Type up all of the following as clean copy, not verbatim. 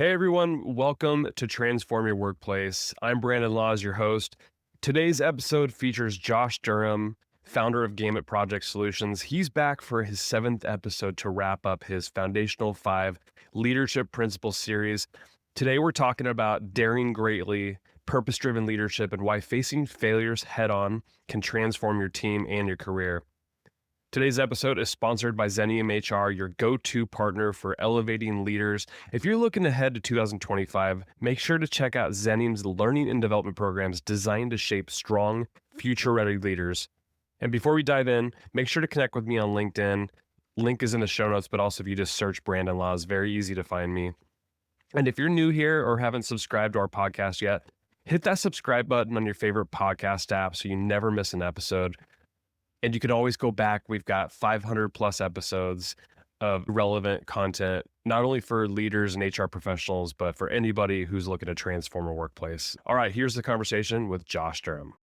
Hey everyone, welcome to Transform Your Workplace. I'm Brandon Laws, your host. Today's episode features Josh Durham, founder of Gamut Project Solutions. He's back for his 7th episode to wrap up his Foundational 5 Leadership Principles series. Today we're talking about daring greatly, purpose-driven leadership, and why facing failures head-on can transform your team and your career. Today's episode is sponsored by Xenium HR, your go-to partner for elevating leaders. If you're looking ahead to 2025, make sure to check out Xenium's learning and development programs designed to shape strong, future-ready leaders. And before we dive in, make sure to connect with me on LinkedIn. Link is in the show notes, but also if you just search Brandon Laws, very easy to find me. And if you're new here or haven't subscribed to our podcast yet, hit that subscribe button on your favorite podcast app so you never miss an episode. And you can always go back. We've got 500 plus episodes of relevant content, not only for leaders and HR professionals, but for anybody who's looking to transform a workplace. All right, here's the conversation with Josh Durham.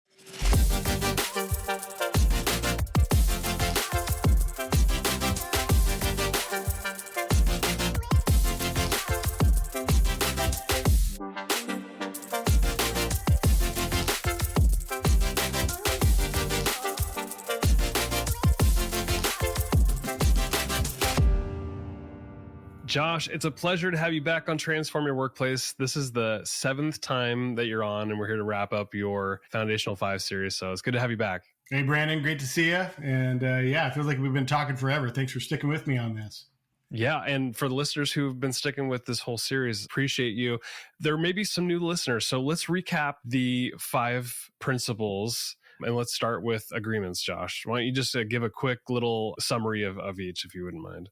Josh, it's a pleasure to have you back on Transform Your Workplace. This is the 7th time that you're on, and we're here to wrap up your Foundational 5 series. So it's good to have you back. Hey, Brandon, great to see you. And it feels like we've been talking forever. Thanks for sticking with me on this. Yeah, and for the listeners who've been sticking with this whole series, appreciate you. There may be some new listeners, so let's recap the 5 principles. And let's start with agreements, Josh. Why don't you just give a quick little summary of each, if you wouldn't mind.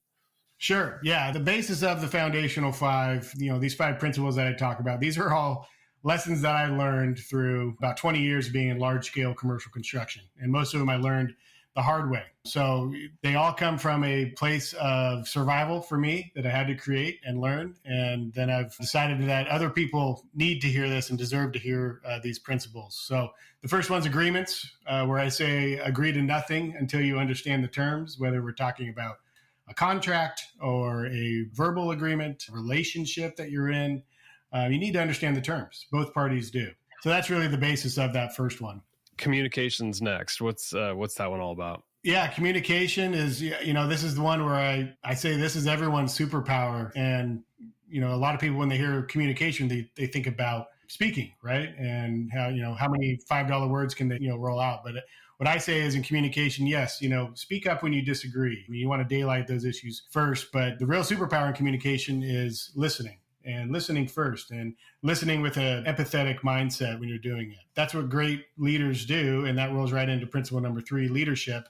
Sure. Yeah. The basis of the Foundational 5, these 5 principles that I talk about, these are all lessons that I learned through about 20 years of being in large scale commercial construction. And most of them I learned the hard way. So they all come from a place of survival for me that I had to create and learn. And then I've decided that other people need to hear this and deserve to hear these principles. So the first one's agreements, where I say agree to nothing until you understand the terms, whether we're talking about a contract or a verbal agreement, relationship that you're in. You need to understand the terms. Both parties do. So that's really the basis of that first one. Communications next. What's that one all about? Yeah, communication is, this is the one where I say this is everyone's superpower. And, a lot of people, when they hear communication, they think about speaking, right? And how many $5 words can they, roll out. But what I say is in communication, yes, speak up when you disagree. I mean, you want to daylight those issues first, but the real superpower in communication is listening. And listening first, and listening with an empathetic mindset when you're doing it. That's what great leaders do. And that rolls right into principle number 3, leadership,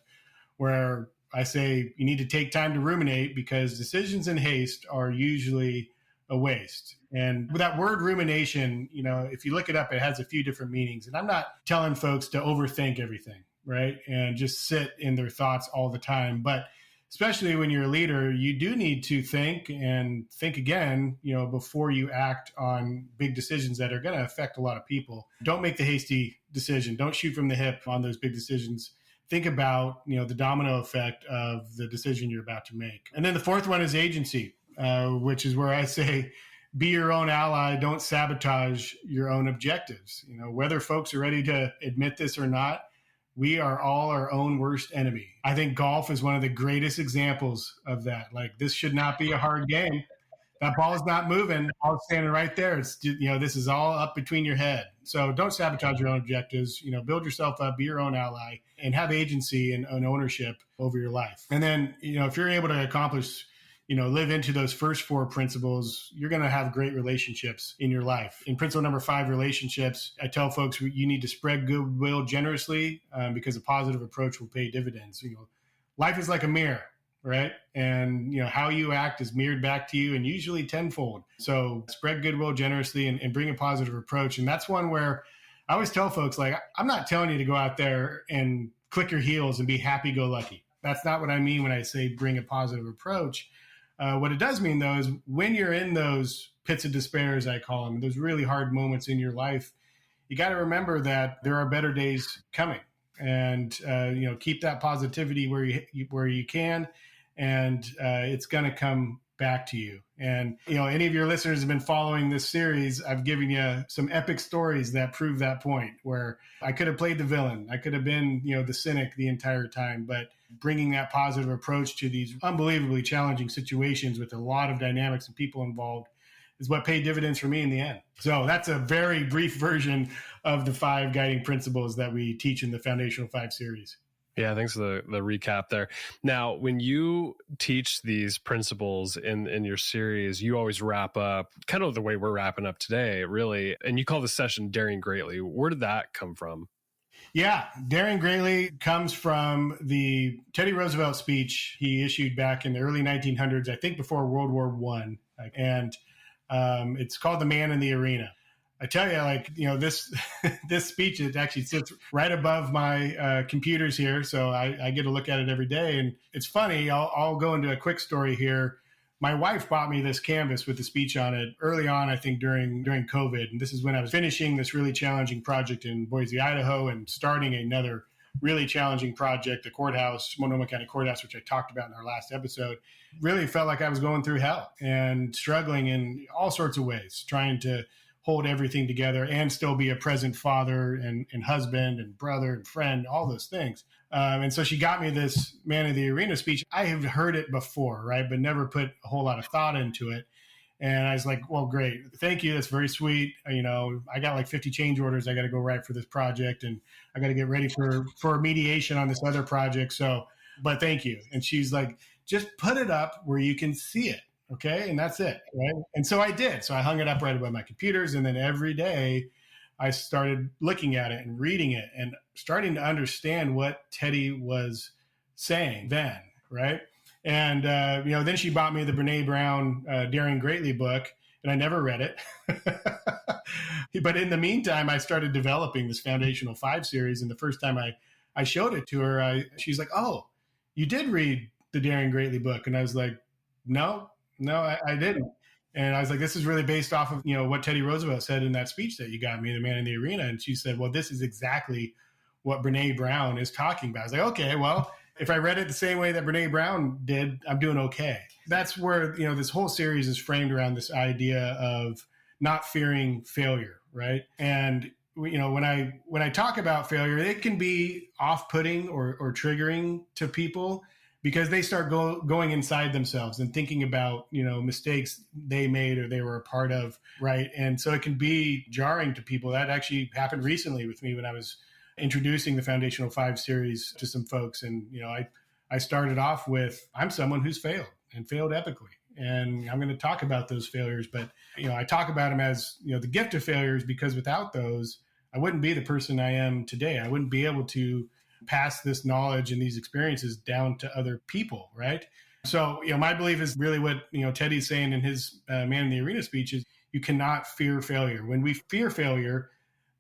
where I say you need to take time to ruminate because decisions in haste are usually a waste. And with that word rumination, if you look it up, it has a few different meanings. And I'm not telling folks to overthink everything, right? And just sit in their thoughts all the time. But especially when you're a leader, you do need to think and think again, before you act on big decisions that are going to affect a lot of people. Don't make the hasty decision. Don't shoot from the hip on those big decisions. Think about, the domino effect of the decision you're about to make. And then the fourth one is agency, which is where I say, be your own ally. Don't sabotage your own objectives. Whether folks are ready to admit this or not, we are all our own worst enemy. I think golf is one of the greatest examples of that. Like, this should not be a hard game. That ball is not moving. Ball's standing right there. It's, this is all up between your head. So don't sabotage your own objectives. Build yourself up, be your own ally, and have agency and ownership over your life. And then, if you're able to accomplish, live into those first 4 principles, you're going to have great relationships in your life. In principle number 5, relationships, I tell folks you need to spread goodwill generously because a positive approach will pay dividends. Life is like a mirror, right? And, how you act is mirrored back to you, and usually tenfold. So spread goodwill generously and bring a positive approach. And that's one where I always tell folks, like, I'm not telling you to go out there and click your heels and be happy-go-lucky. That's not what I mean when I say bring a positive approach. What it does mean, though, is when you're in those pits of despair, as I call them, those really hard moments in your life, you got to remember that there are better days coming, and keep that positivity where you can, and it's going to come back to you. And, any of your listeners have been following this series, I've given you some epic stories that prove that point, where I could have played the villain. I could have been, the cynic the entire time, but bringing that positive approach to these unbelievably challenging situations with a lot of dynamics and people involved is what paid dividends for me in the end. So that's a very brief version of the 5 guiding principles that we teach in the Foundational 5 series. Yeah, thanks for the recap there. Now, when you teach these principles in your series, you always wrap up kind of the way we're wrapping up today, really. And you call the session Daring Greatly. Where did that come from? Yeah, Daring Greatly comes from the Teddy Roosevelt speech he issued back in the early 1900s, I think before World War I. And it's called The Man in the Arena. I tell you, this this speech, it actually sits right above my computers here, so I get to look at it every day. And it's funny. I'll go into a quick story here. My wife bought me this canvas with the speech on it early on, I think during COVID, and this is when I was finishing this really challenging project in Boise, Idaho, and starting another really challenging project, the courthouse, Monoma County Courthouse, which I talked about in our last episode. Really felt like I was going through hell and struggling in all sorts of ways, trying to hold everything together and still be a present father and husband and brother and friend, all those things. And so she got me this Man in the Arena speech. I have heard it before, right, but never put a whole lot of thought into it. And I was like, well, great. Thank you. That's very sweet. I got like 50 change orders I got to go write for this project, and I got to get ready for mediation on this other project. So, but thank you. And she's like, just put it up where you can see it. Okay. And that's it. Right. And so I did. So I hung it up right above my computers. And then every day I started looking at it and reading it and starting to understand what Teddy was saying then. Right. And, then she bought me the Brene Brown Daring Greatly book, and I never read it. But in the meantime, I started developing this Foundational 5 series. And the first time I showed it to her, she's like, oh, you did read the Daring Greatly book. And I was like, no, I didn't. And I was like, this is really based off of, what Teddy Roosevelt said in that speech that you got me, The Man in the Arena. And she said, well, this is exactly what Brene Brown is talking about. I was like, okay, well, if I read it the same way that Brene Brown did, I'm doing okay. That's where, this whole series is framed around this idea of not fearing failure, right? And, when I talk about failure, it can be off-putting or triggering to people, because they start going inside themselves and thinking about, mistakes they made or they were a part of, right? And so it can be jarring to people. That actually happened recently with me when I was introducing the Foundational 5 series to some folks. And, I started off with, I'm someone who's failed and failed epically. And I'm going to talk about those failures, but, I talk about them as, the gift of failures, because without those, I wouldn't be the person I am today. I wouldn't be able to pass this knowledge and these experiences down to other people, right? So, my belief is really what, Teddy's saying in his Man in the Arena speech is, you cannot fear failure. When we fear failure,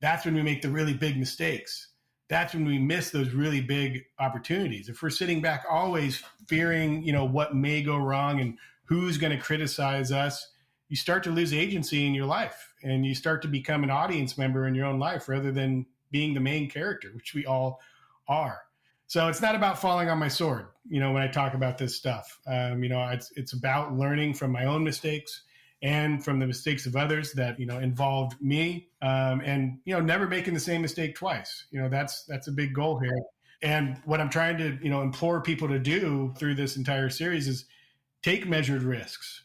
that's when we make the really big mistakes. That's when we miss those really big opportunities. If we're sitting back always fearing, what may go wrong and who's going to criticize us, you start to lose agency in your life, and you start to become an audience member in your own life rather than being the main character, which we all are. So it's not about falling on my sword, when I talk about this stuff. It's about learning from my own mistakes and from the mistakes of others that, involved me, and, never making the same mistake twice. That's a big goal here. And what I'm trying to, implore people to do through this entire series is take measured risks.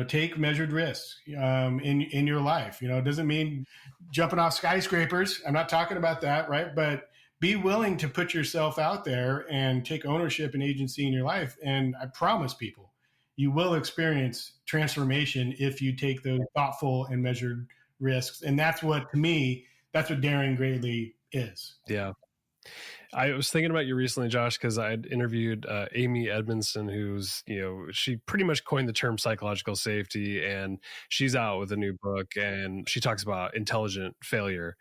Take measured risks in your life. It doesn't mean jumping off skyscrapers. I'm not talking about that, right? But be willing to put yourself out there and take ownership and agency in your life. And I promise people, you will experience transformation if you take those thoughtful and measured risks. And that's what, to me, that's what Daring Greatly is. Yeah. I was thinking about you recently, Josh, because I had interviewed Amy Edmondson, who's, she pretty much coined the term psychological safety, and she's out with a new book, and she talks about intelligent failure.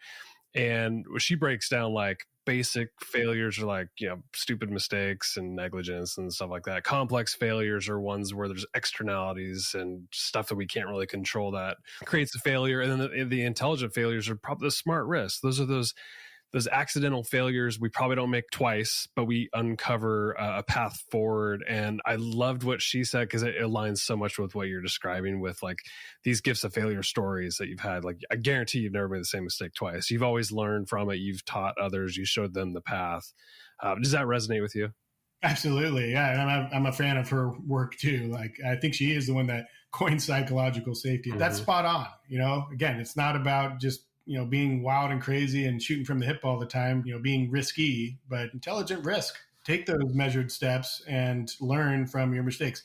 And she breaks down like basic failures are like, stupid mistakes and negligence and stuff like that. Complex failures are ones where there's externalities and stuff that we can't really control that creates a failure. And then the intelligent failures are probably the smart risks. Those are those those accidental failures we probably don't make twice, but we uncover a path forward. And I loved what she said, because it aligns so much with what you're describing with like these gifts of failure stories that you've had. Like, I guarantee you've never made the same mistake twice. You've always learned from it. You've taught others. You showed them the path. Does that resonate with you? Absolutely. Yeah. And I'm a fan of her work too. Like, I think she is the one that coined psychological safety. That's spot on. Again, it's not about just, being wild and crazy and shooting from the hip all the time, being risky, but intelligent risk. Take those measured steps and learn from your mistakes.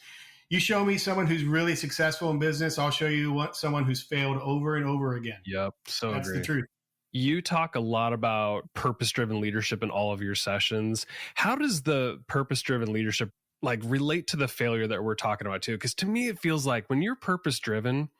You show me someone who's really successful in business, I'll show you someone who's failed over and over again. Yep. So that's agree. the truth. You talk a lot about purpose-driven leadership in all of your sessions. How does the purpose-driven leadership like relate to the failure that we're talking about too? Because to me, it feels like when you're purpose-driven,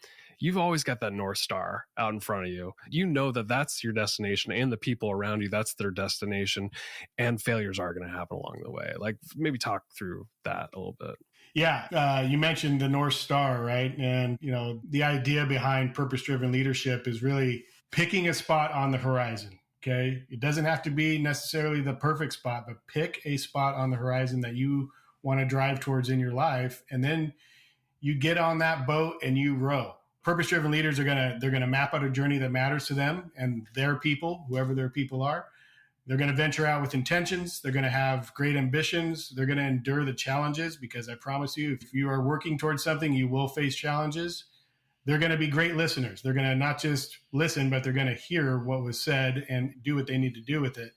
you've always got that North Star out in front of you. You know that that's your destination, and the people around you, that's their destination, and failures are going to happen along the way. Like, maybe talk through that a little bit. Yeah. You mentioned the North Star, right? And, the idea behind purpose-driven leadership is really picking a spot on the horizon. Okay. It doesn't have to be necessarily the perfect spot, but pick a spot on the horizon that you want to drive towards in your life. And then you get on that boat and you row. Purpose-driven leaders they're going to map out a journey that matters to them and their people, whoever their people are. They're going to venture out with intentions. They're going to have great ambitions. They're going to endure the challenges, because I promise you, if you are working towards something, you will face challenges. They're going to be great listeners. They're going to not just listen, but they're going to hear what was said and do what they need to do with it.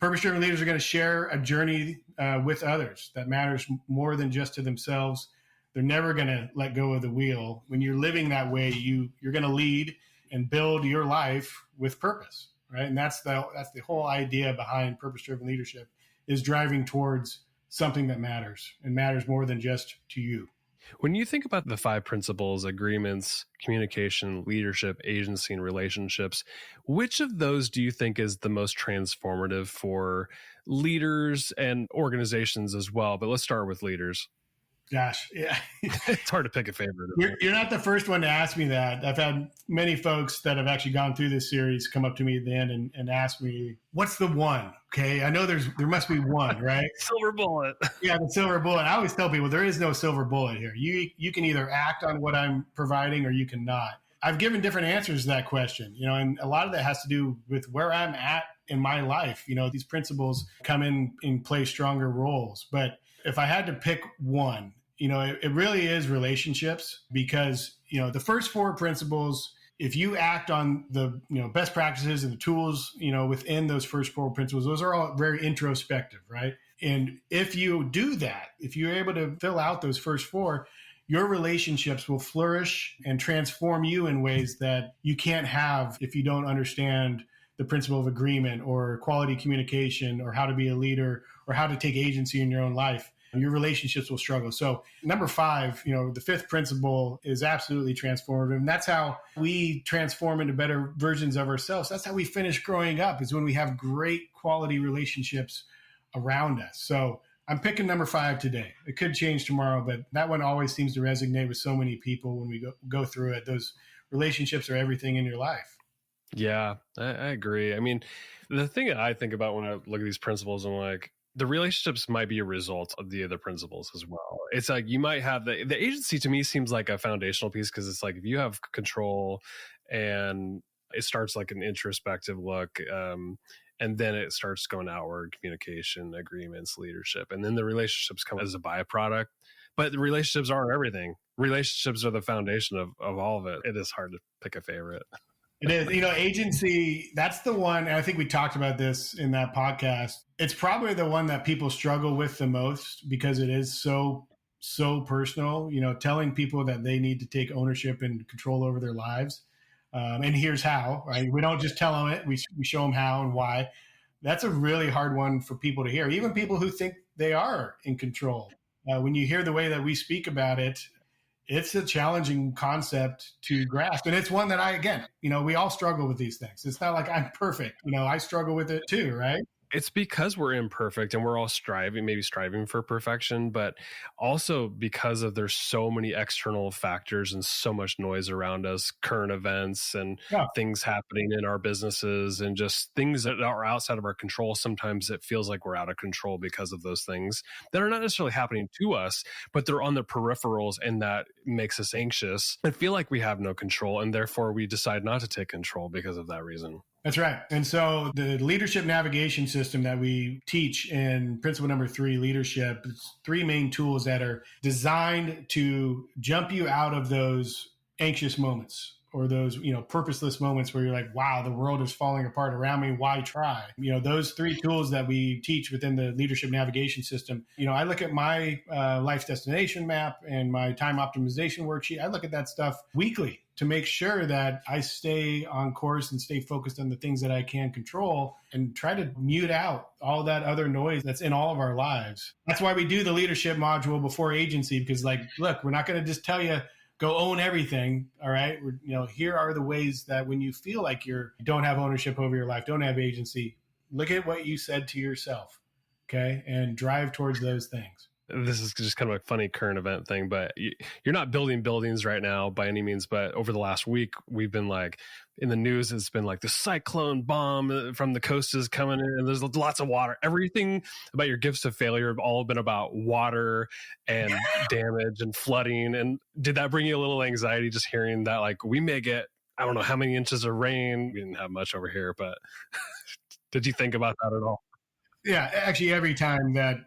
Purpose-driven leaders are going to share a journey with others that matters more than just to themselves. They're never going to let go of the wheel. When you're living that way, you're going to lead and build your life with purpose, right? And that's the whole idea behind purpose-driven leadership, is driving towards something that matters and matters more than just to you. When you think about the 5 principles: agreements, communication, leadership, agency, and relationships, which of those do you think is the most transformative for leaders and organizations as well? But let's start with leaders. Gosh, yeah. It's hard to pick a favorite. You're not the first one to ask me that. I've had many folks that have actually gone through this series come up to me at the end and ask me, what's the one? Okay, I know there must be one, right? Silver bullet. Yeah, the silver bullet. I always tell people there is no silver bullet here. You can either act on what I'm providing or you cannot. I've given different answers to that question, and a lot of that has to do with where I'm at in my life. These principles come in play stronger roles. But if I had to pick one, it really is relationships, because, the first 4 principles, if you act on the, best practices and the tools, within those first 4 principles, those are all very introspective, right? And if you do that, if you're able to fill out those first 4, your relationships will flourish and transform you in ways that you can't have if you don't understand the principle of agreement or quality communication or how to be a leader or how to take agency in your own life. Your relationships will struggle. So number 5, the 5th principle is absolutely transformative. And that's how we transform into better versions of ourselves. That's how we finish growing up, is when we have great quality relationships around us. So I'm picking number 5 today. It could change tomorrow, but that one always seems to resonate with so many people when we go through it. Those relationships are everything in your life. Yeah, I agree. I mean, the thing that I think about when I look at these principles, I'm like, the relationships might be a result of the other principles as well. It's like you might have the agency, to me, seems like a foundational piece, because it's like if you have control and it starts like an introspective look, and then it starts going outward: communication, agreements, leadership, and then the relationships come as a byproduct. But the relationships aren't everything. Relationships are the foundation of all of it. It is hard to pick a favorite. It is. Agency, that's the one. And I think we talked about this in that podcast. It's probably the one that people struggle with the most, because it is so personal, telling people that they need to take ownership and control over their lives. And here's how, right? We don't just tell them it. We show them how and why. That's a really hard one for people to hear. Even people who think they are in control. When you hear the way that we speak about it, it's a challenging concept to grasp. And it's one that we all struggle with these things. It's not like I'm perfect. I struggle with it too, right? It's because we're imperfect and we're all maybe striving for perfection, but also because of there's so many external factors and so much noise around us, current events and Yeah, things happening in our businesses and just things that are outside of our control. Sometimes it feels like we're out of control because of those things that are not necessarily happening to us, but they're on the peripherals, and that makes us anxious and feel like we have no control. And therefore we decide not to take control because of that reason. that's right. And so the leadership navigation system that we teach in principle number 3, leadership, it's 3 main tools that are designed to jump you out of those anxious moments or those, purposeless moments where you're like, wow, the world is falling apart around me. Why try? Those 3 tools that we teach within the leadership navigation system. I look at my life destination map and my time optimization worksheet. I look at that stuff weekly to make sure that I stay on course and stay focused on the things that I can control and try to mute out all that other noise that's in all of our lives. That's why we do the leadership module before agency, because look, we're not going to just tell you, go own everything. All right. Here are the ways that when you feel like you don't have ownership over your life, don't have agency, look at what you said to yourself. Okay. And drive towards those things. This is just kind of a funny current event thing, but you're not building buildings right now by any means. But over the last week, we've been in the news, it's been the cyclone bomb from the coast is coming in, and there's lots of water. Everything about your gifts of failure have all been about water and damage and flooding. And did that bring you a little anxiety just hearing that, we may get, I don't know how many inches of rain? We didn't have much over here, but did you think about that at all? Yeah, actually, every time that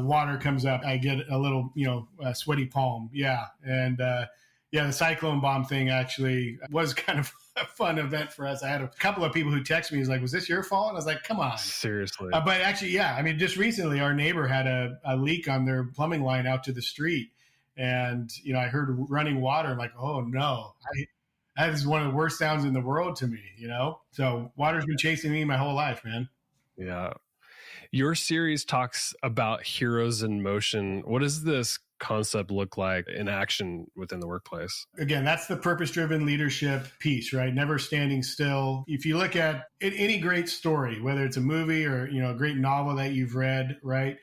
water comes up, I get a little, sweaty palm. Yeah, and the cyclone bomb thing actually was kind of a fun event for us. I had a couple of people who texted me, was this your fault? And I was like, come on. Seriously. But actually, yeah, I mean, just recently, our neighbor had a leak on their plumbing line out to the street, and I heard running water. I'm like, oh no, that is one of the worst sounds in the world to me. So water's been chasing me my whole life, man. Yeah. Your series talks about heroes in motion. What does this concept look like in action within the workplace? Again, that's the purpose-driven leadership piece, right? Never standing still. If you look at any great story, whether it's a movie or, a great novel that you've read, right?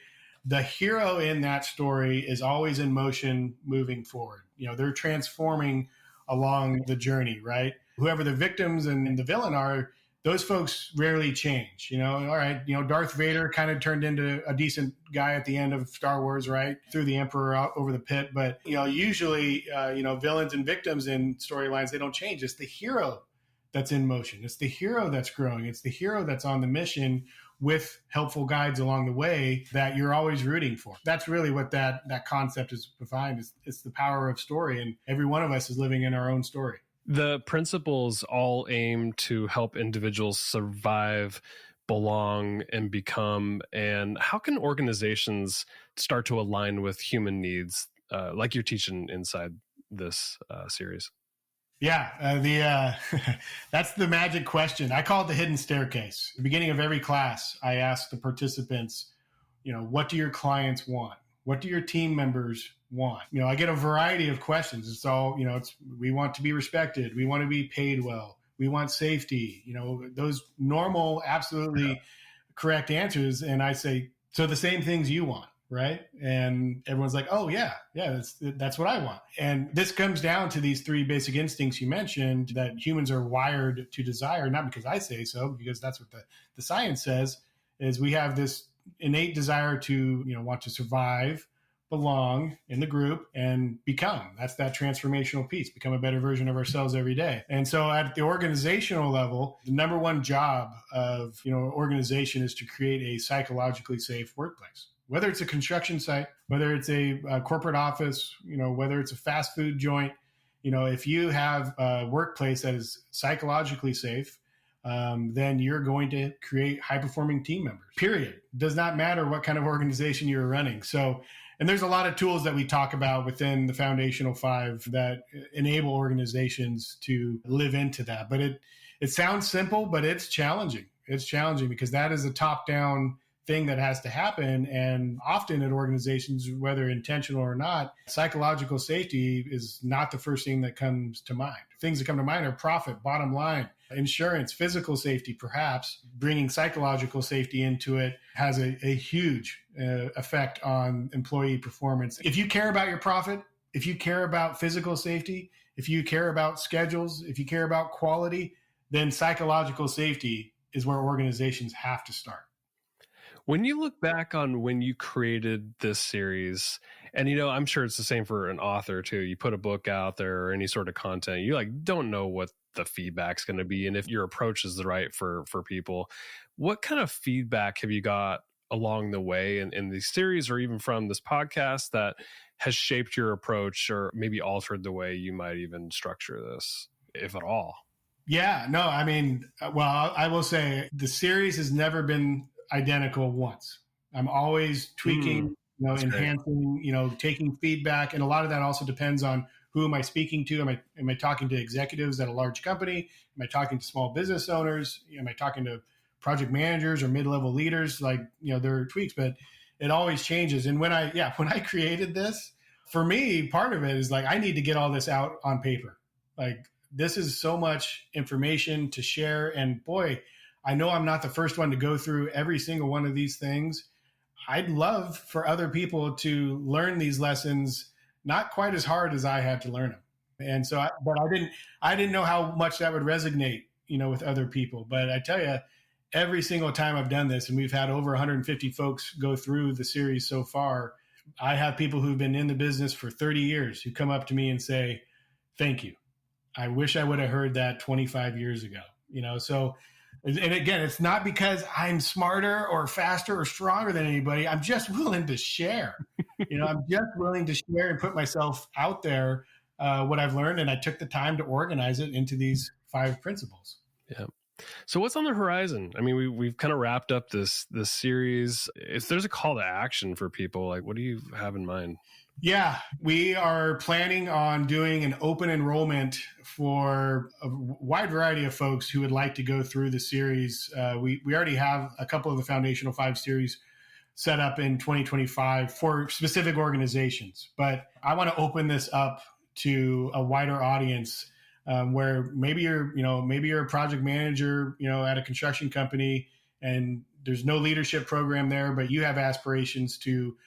The hero in that story is always in motion, moving forward. They're transforming along the journey, right? Whoever the victims and the villain are, those folks rarely change. All right, Darth Vader kind of turned into a decent guy at the end of Star Wars, right? Threw the Emperor out over the pit. But, usually, villains and victims in storylines, they don't change. It's the hero that's in motion. It's the hero that's growing. It's the hero that's on the mission with helpful guides along the way that you're always rooting for. That's really what that concept is defined. It's the power of story. And every one of us is living in our own story. The principles all aim to help individuals survive, belong, and become. And how can organizations start to align with human needs, like you're teaching inside this series? Yeah, that's the magic question. I call it the hidden staircase. At the beginning of every class, I ask the participants, what do your clients want? What do your team members want? I get a variety of questions. It's all, we want to be respected. We want to be paid well. We want safety, those normal, absolutely correct answers. And I say, so the same things you want, right? And everyone's like, oh yeah, that's what I want. And this comes down to these 3 basic instincts you mentioned that humans are wired to desire, not because I say so, because that's what the science says, is we have this innate desire to, want to survive, belong in the group, and become. That's that transformational piece, become a better version of ourselves every day. And so at the organizational level, the number one job of, organization is to create a psychologically safe workplace. Whether it's a construction site, whether it's a corporate office, whether it's a fast food joint, if you have a workplace that is psychologically safe, then you're going to create high-performing team members, period. Does not matter what kind of organization you're running. So, and there's a lot of tools that we talk about within the Foundational 5 that enable organizations to live into that. But it sounds simple, but it's challenging. It's challenging because that is a top-down thing that has to happen. And often at organizations, whether intentional or not, psychological safety is not the first thing that comes to mind. things that come to mind are profit, bottom line, insurance, physical safety, perhaps bringing psychological safety into it has a huge effect on employee performance. If you care about your profit, if you care about physical safety, if you care about schedules, if you care about quality, then psychological safety is where organizations have to start. When you look back on when you created this series, and I'm sure it's the same for an author too. You put a book out there or any sort of content, you don't know what the feedback's going to be and if your approach is the right for people. What kind of feedback have you got along the way in these series or even from this podcast that has shaped your approach or maybe altered the way you might even structure this, if at all? Yeah, no, I mean, well, I will say the series has never been identical once. I'm always tweaking, enhancing, taking feedback. And a lot of that also depends on who am I speaking to? Am I talking to executives at a large company? Am I talking to small business owners? Am I talking to project managers or mid-level leaders? There are tweaks, but it always changes. And when I created this, for me, part of it is I need to get all this out on paper. This is so much information to share. And boy, I know I'm not the first one to go through every single one of these things. I'd love for other people to learn these lessons, not quite as hard as I had to learn them. And so, I didn't know how much that would resonate, with other people. But I tell you, every single time I've done this, and we've had over 150 folks go through the series so far, I have people who've been in the business for 30 years who come up to me and say, thank you. I wish I would have heard that 25 years ago, so, and again, it's not because I'm smarter or faster or stronger than anybody. I'm just willing to share, I'm just willing to share and put myself out there, what I've learned. And I took the time to organize it into these 5 principles. Yeah. So what's on the horizon? I mean, we've kind of wrapped up this series. If there's a call to action for people, what do you have in mind? Yeah, we are planning on doing an open enrollment for a wide variety of folks who would like to go through the series. We already have a couple of the Foundational 5 series set up in 2025 for specific organizations, but I want to open this up to a wider audience, where maybe you're a project manager, at a construction company, and there's no leadership program there, but you have aspirations to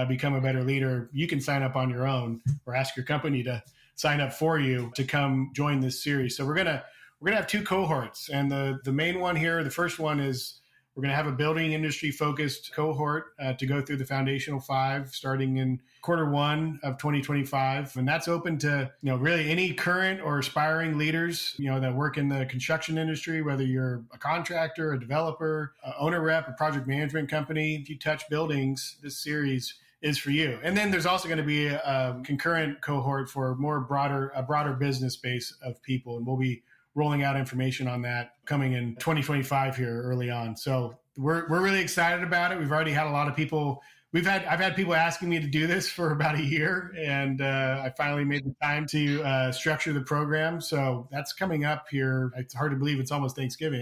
become a better leader. You can sign up on your own or ask your company to sign up for you to come join this series. So we're gonna have 2 cohorts, and the main one here, the first one is we're gonna have a building industry focused cohort to go through the Foundational 5 starting in Q1 of 2025, and that's open to really any current or aspiring leaders that work in the construction industry, whether you're a contractor, a developer, a owner rep, a project management company. If you touch buildings, this series is for you. And then there's also going to be a concurrent cohort for a broader business base of people. And we'll be rolling out information on that coming in 2025 here early on. So we're really excited about it. We've already had a lot of people. I've had people asking me to do this for about a year, and I finally made the time to structure the program. So that's coming up here. It's hard to believe it's almost Thanksgiving.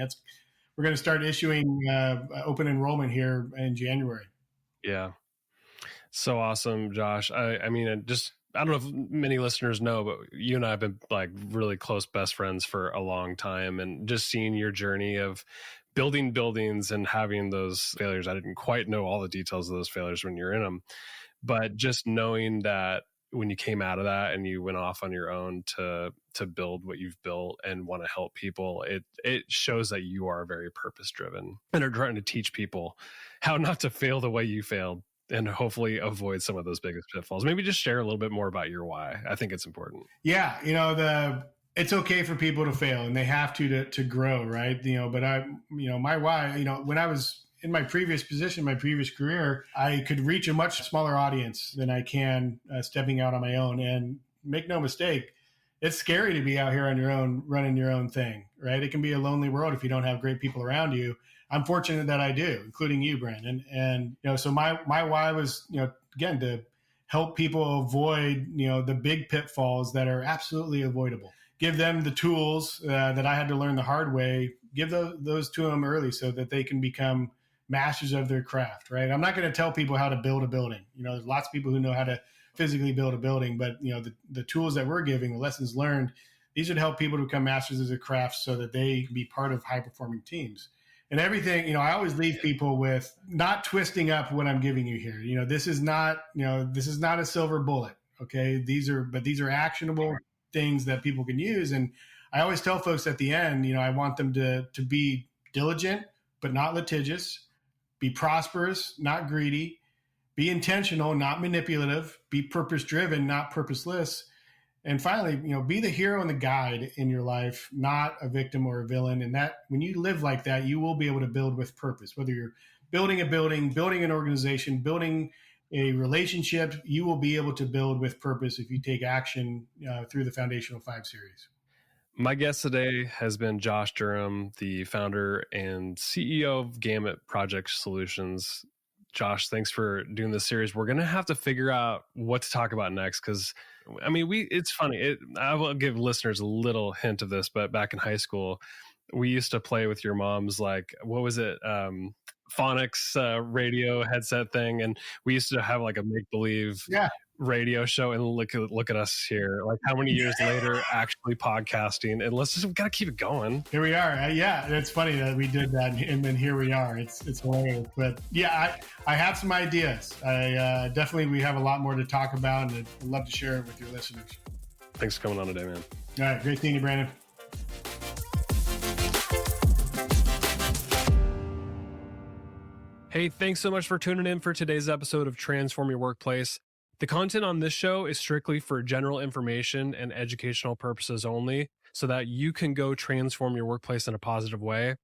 We're going to start issuing open enrollment here in January. Yeah. So awesome, Josh. I mean, I don't know if many listeners know, but you and I have been really close best friends for a long time, and just seeing your journey of building buildings and having those failures. I didn't quite know all the details of those failures when you're in them, but just knowing that when you came out of that and you went off on your own to build what you've built and want to help people, it shows that you are very purpose driven and are trying to teach people how not to fail the way you failed, and hopefully avoid some of those biggest pitfalls. Maybe just share a little bit more about your why. I think it's important. Yeah. It's okay for people to fail, and they have to grow, right? But my why, when I was in my previous position, my previous career, I could reach a much smaller audience than I can stepping out on my own. And make no mistake, it's scary to be out here on your own, running your own thing, right? It can be a lonely world if you don't have great people around you. I'm fortunate that I do, including you, Brandon. And so my why was, again, to help people avoid, the big pitfalls that are absolutely avoidable. Give them the tools that I had to learn the hard way. Give those to them early so that they can become masters of their craft, right? I'm not going to tell people how to build a building. There's lots of people who know how to physically build a building, but the tools that we're giving, the lessons learned, These would help people to become masters of the craft so that they can be part of high performing teams. And everything, I always leave people with not twisting up what I'm giving you here. This is not a silver bullet. Okay. These are actionable things that people can use. And I always tell folks at the end, I want them to be diligent, but not litigious, be prosperous, not greedy, be intentional, not manipulative, be purpose driven, not purposeless. And finally, be the hero and the guide in your life, not a victim or a villain. And that when you live like that, you will be able to build with purpose. Whether you're building a building, building an organization, building a relationship, you will be able to build with purpose if you take action through the Foundational 5 series. My guest today has been Josh Durham, the founder and CEO of Gamut Project Solutions. Josh, thanks for doing this series. We're going to have to figure out what to talk about next because, it's funny. I will give listeners a little hint of this, but back in high school, we used to play with your mom's, what was it? Phonics radio headset thing. And we used to have a make-believe radio show, and look at us here, how many years later actually podcasting, and we gotta keep it going. Here we are. It's funny that we did that, and then here we are. It's hilarious. But I have some ideas. I definitely, we have a lot more to talk about, and I'd love to share it with your listeners. Thanks for coming on today, man. All right, great seeing you, Brandon. Hey, thanks so much for tuning in for today's episode of Transform Your Workplace. The content on this show is strictly for general information and educational purposes only, so that you can go transform your workplace in a positive way.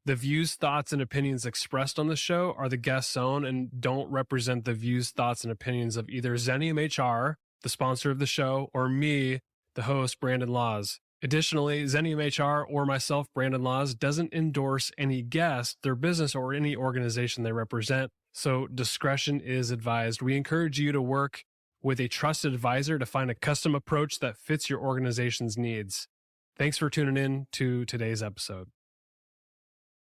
The views, thoughts, and opinions expressed on the show are the guest's own and don't represent the views, thoughts, and opinions of either Xenium HR, the sponsor of the show, or me, the host, Brandon Laws. Additionally, Xenium HR or myself, Brandon Laws, doesn't endorse any guest, their business, or any organization they represent, so discretion is advised. We encourage you to work with a trusted advisor to find a custom approach that fits your organization's needs. Thanks for tuning in to today's episode.